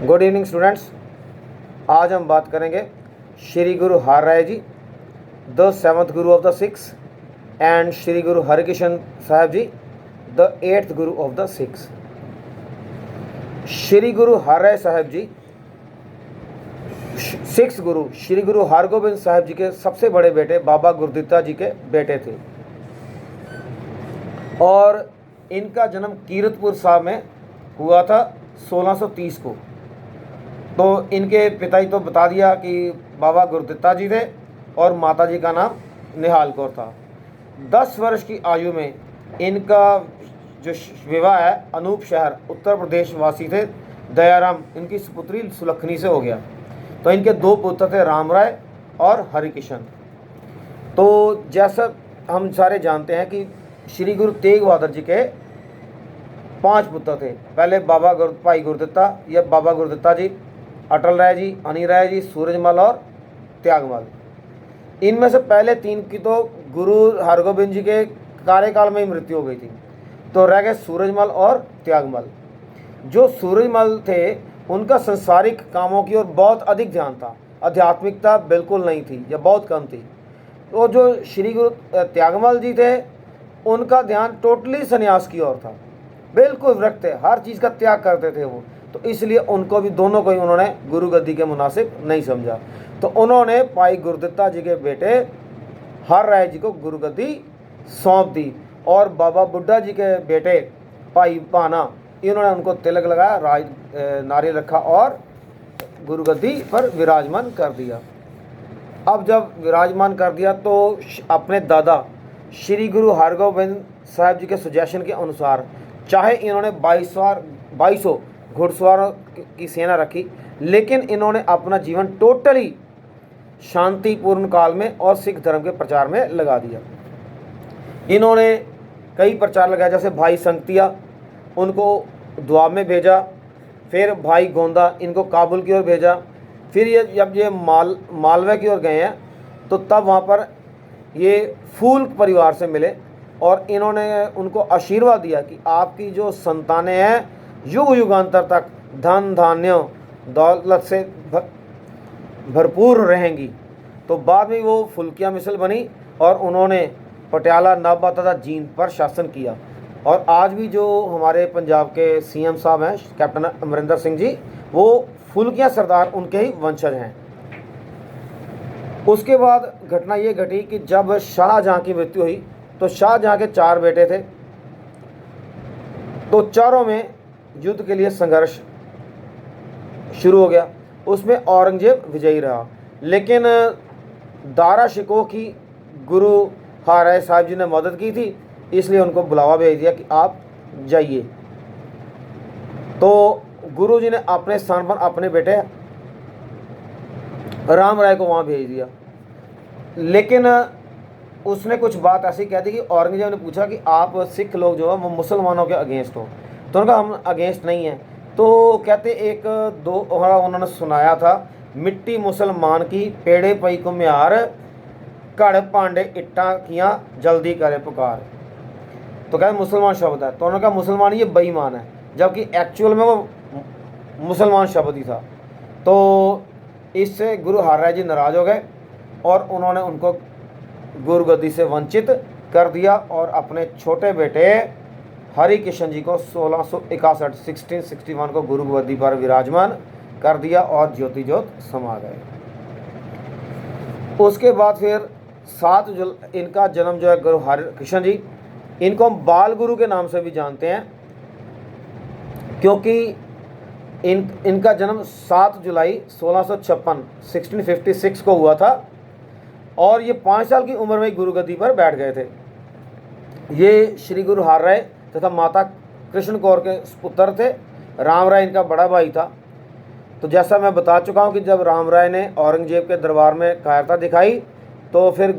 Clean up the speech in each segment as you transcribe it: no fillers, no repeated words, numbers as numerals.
Good evening students. आज हम बात करेंगे श्री गुरु हर Rai ji, the seventh Guru of the six, and Shri गुरु हरिकृष्ण साहब जी, the eighth Guru of the six. Shri गुरु हर राय साहब जी सिक्स गुरु श्री गुरु हरगोबिंद साहब जी के सबसे बड़े बेटे बाबा गुरदित्ता जी के बेटे थे और इनका जन्म कीरतपुर साहब में हुआ था 1630 को। तो इनके पिता जी तो बता दिया कि बाबा गुरदित्ता जी थे और माता जी का नाम निहाल कौर था। 10 वर्ष की आयु में इनका जो विवाह है अनूप शहर उत्तर प्रदेश वासी थे दयाराम, इनकी सुपुत्री सुलखनी से हो गया। तो इनके 2 पुत्र थे, राम राय और हरिकृष्ण। तो जैसा हम सारे जानते हैं कि श्री गुरु तेग बहादुर जी के 5 पुत्र थे। पहले भाई गुरदित्ता या बाबा गुरदित्ता जी, अटल राय जी, अनिल राय जी, सूरजमल और त्यागमल। इनमें से पहले 3 की तो गुरु हरगोबिंद जी के कार्यकाल में ही मृत्यु हो गई थी। तो रह गए सूरजमल और त्यागमल। जो सूरजमल थे उनका संसारिक कामों की ओर बहुत अधिक ध्यान था, आध्यात्मिकता बिल्कुल नहीं थी या बहुत कम थी। तो जो श्री गुरु त्यागमल जी थे उनका ध्यान टोटली संन्यास की ओर था, बिल्कुल विरक्त थे, हर चीज़ का त्याग करते थे वो। तो इसलिए उनको भी, दोनों को ही उन्होंने गुरु गद्दी के मुनासिब नहीं समझा। तो उन्होंने भाई गुरदित्ता जी के बेटे हर राय जी को गुरु गद्दी सौंप दी और बाबा बुड्ढा जी के बेटे भाई भाना, इन्होंने उनको तिलक लगाया, नारियल रखा और गुरु गद्दी पर विराजमान कर दिया। अब जब विराजमान कर दिया तो अपने दादा श्री गुरु हरगोबिंद साहब जी के सजेशन के अनुसार, चाहे इन्होंने 2200 घुड़सवारों की सेना रखी, लेकिन इन्होंने अपना जीवन टोटली शांतिपूर्ण काल में और सिख धर्म के प्रचार में लगा दिया। इन्होंने कई प्रचार लगाया, जैसे भाई संगतिया उनको दुआब में भेजा, फिर भाई गोंदा इनको काबुल की ओर भेजा। फिर ये जब ये मालवे की ओर गए हैं तो तब वहाँ पर ये फूल परिवार से मिले और इन्होंने उनको आशीर्वाद दिया कि आपकी जो संतानें हैं युग युगांतर तक धन धान्य दौलत से भरपूर रहेंगी। तो बाद में वो फुल्किया मिसल बनी और उन्होंने पटियाला, नाभा तथा जींद पर शासन किया। और आज भी जो हमारे पंजाब के सीएम साहब हैं कैप्टन अमरिंदर सिंह जी, वो फुल्किया सरदार उनके ही वंशज हैं। उसके बाद घटना ये घटी कि जब शाहजहाँ की मृत्यु हुई तो शाहजहाँ के 4 बेटे थे। तो चारों में युद्ध के लिए संघर्ष शुरू हो गया। उसमें औरंगजेब विजयी रहा, लेकिन दारा शिकोह की गुरु हर राय साहब जी ने मदद की थी, इसलिए उनको बुलावा भेज दिया कि आप जाइए। तो गुरु जी ने अपने स्थान पर अपने बेटे राम राय को वहाँ भेज दिया। लेकिन उसने कुछ बात ऐसी कह दी कि औरंगजेब ने पूछा कि आप सिख लोग जो है वो मुसलमानों के अगेंस्ट हो। तो उन्होंने कहा हम अगेंस्ट नहीं हैं। तो कहते एक दो उन्होंने सुनाया था, मिट्टी मुसलमान की पेड़े पई को म्यार, घड़ पांडे इट्टा किया जल्दी करे पुकार। तो कहते मुसलमान शब्द है। तो उन्होंने कहा मुसलमान ये बेईमान है, जबकि एक्चुअल में वो मुसलमान शब्द ही था। तो इससे गुरु हर राय जी नाराज हो गए और उन्होंने उनको गुरु गद्दी से वंचित कर दिया और अपने छोटे बेटे हरिकृष्ण जी को 1661 को गुरु गद्दी पर विराजमान कर दिया और ज्योति ज्योत समा गए। उसके बाद फिर 7 इनका जन्म जो है गुरु हरिकृष्ण जी, इनको हम बाल गुरु के नाम से भी जानते हैं क्योंकि इनका जन्म 7 जुलाई 1656 को हुआ था और ये 5 साल की उम्र में गुरु गद्दी पर बैठ गए थे। ये श्री गुरु हर राय तथा माता कृष्ण कौर के पुत्र थे। राम राय इनका बड़ा भाई था। तो जैसा मैं बता चुका हूँ कि जब राम राय ने औरंगजेब के दरबार में कायरता दिखाई तो फिर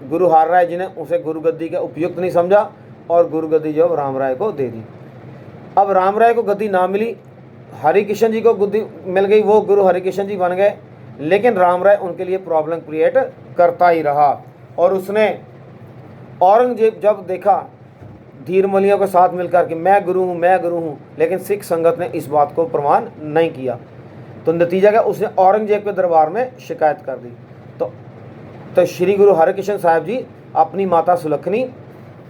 गुरु हर राय जी ने उसे गुरु गद्दी का उपयुक्त नहीं समझा और गुरु गद्दी जो राम राय को दे दी। अब राम राय को गद्दी ना मिली, हरिकृष्ण जी को गद्दी मिल गई, वो गुरु हरिकृष्ण जी बन गए। लेकिन राम राय उनके लिए प्रॉब्लम क्रिएट करता ही रहा और उसने औरंगजेब जब देखा धीरमलियों के साथ मिलकर कि मैं गुरु हूँ, लेकिन सिख संगत ने इस बात को प्रमाण नहीं किया। तो नतीजा क्या, उसने औरंगजेब के दरबार में शिकायत कर दी। तो श्री गुरु हरिकृष्ण साहब जी अपनी माता सुलखनी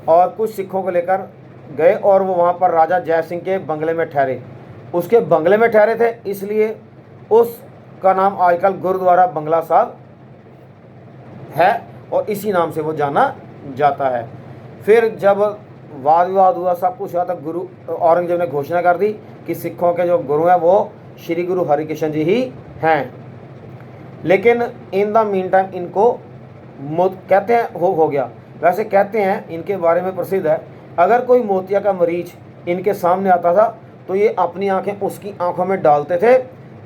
और कुछ सिखों को लेकर गए और वो वहाँ पर राजा जय सिंह के बंगले में ठहरे। उसके बंगले में ठहरे थे, इसलिए उसका नाम आजकल गुरुद्वारा बंगला साहब है और इसी नाम से वो जाना जाता है। फिर जब वाद विवाद हुआ, सब कुछ हुआ, तब गुरु औरंगजेब ने घोषणा कर दी कि सिखों के जो गुरु हैं वो श्री गुरु हरिकृष्ण जी ही हैं। लेकिन इन द मीन टाइम इनको कहते हैं हो गया। वैसे कहते हैं इनके बारे में प्रसिद्ध है, अगर कोई मोतिया का मरीज इनके सामने आता था तो ये अपनी आंखें उसकी आंखों में डालते थे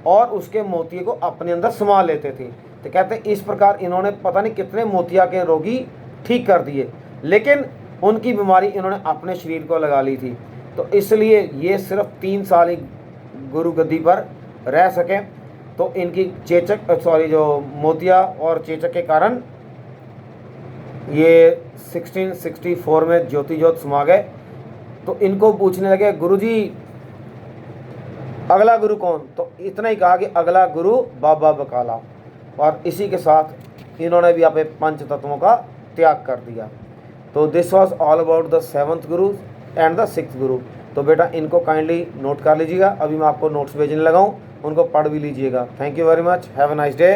और उसके मोतिये को अपने अंदर समा लेते थे। तो कहते हैं इस प्रकार इन्होंने पता नहीं कितने मोतिया के रोगी ठीक कर दिए, लेकिन उनकी बीमारी इन्होंने अपने शरीर को लगा ली थी। तो इसलिए ये सिर्फ 3 साल ही गुरु गद्दी पर रह सकें। तो इनकी जो मोतिया और चेचक के कारण ये 1664 में ज्योति ज्योत समा गए। तो इनको पूछने लगे, गुरुजी अगला गुरु कौन? तो इतना ही कहा कि अगला गुरु बाबा बकाला। और इसी के साथ इन्होंने भी अपने 5 तत्वों का त्याग कर दिया। तो this was all about the 7th Guru and the 6th गुरु। तो बेटा इनको काइंडली नोट कर लीजिएगा, अभी मैं आपको नोट्स भेजने लगा हूँ, उनको पढ़ भी लीजिएगा। Thank you very much, have a nice day.